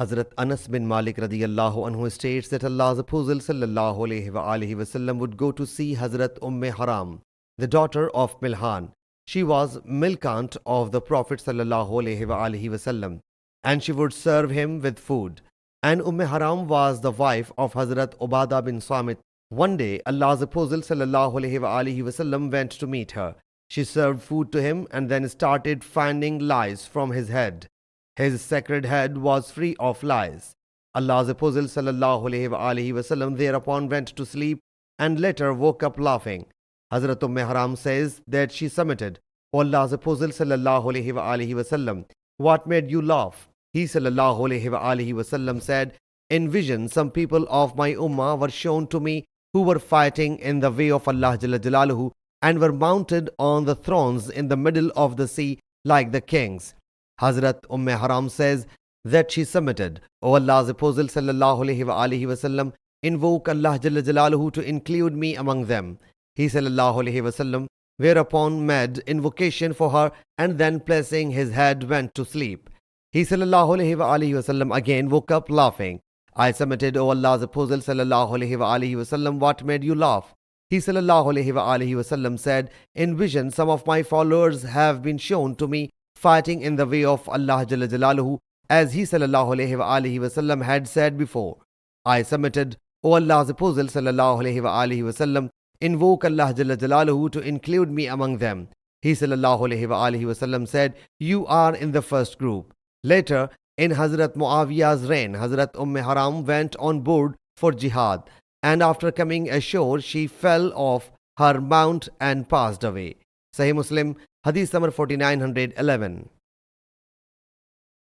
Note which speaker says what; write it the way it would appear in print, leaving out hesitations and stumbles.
Speaker 1: Hazrat Anas bin Malik radiyallahu anhu states that Allah's Apostle sallallahu alayhi wasallam would go to see Hazrat Haram, the daughter of Milhan. She was milk aunt of the Prophet sallallahu alayhi wasallam, and she would serve him with food. And Haram was the wife of Hazrat Ubadah bin Samit. One day, Allah's Apostle sallallahu alayhi wasallam went to meet her. She served food to him and then started finding lice from his head. His sacred head was free of lice. Allah's Apostle sallallahu alayhi wasallam thereupon went to sleep and later woke up laughing. Hazrat Haram says that she submitted, "O Allah's Apostle sallallahu alayhi wasallam, what made you laugh?" He sallallahu alayhi wasallam said, "In vision, some people of my ummah were shown to me who were fighting in the way of Allah Jalla Jalaluhu and were mounted on the thrones in the middle of the sea like the kings." Hazrat Haram says that she submitted, "O Allah's Apostle sallallahu alayhi wasallam, invoke Allah Jalla Jalaluhu to include me among them." He sallallahu alayhi wasallam whereupon made invocation for her and then placing his head went to sleep. He sallallahu alayhi wasallam again woke up laughing. I submitted, "O Allah's Apostle sallallahu alayhi wasallam, what made you laugh?" He sallallahu alayhi wasallam said, "In vision, some of my followers have been shown to me fighting in the way of Allah Jalla Jalaluhu, as he sallallahu alayhi wasallam had said before." I submitted, "O Allah's Apostle sallallahu alayhi wasallam, invoke Allah Jalla Jalaluhu to include me among them." He sallallahu alayhi wasallam said, "You are in the first group." Later, in Hazrat Muawiyah's reign, Hazrat Haram went on board for jihad, and after coming ashore, she fell off her mount and passed away. Sahih Muslim Hadees number 4911.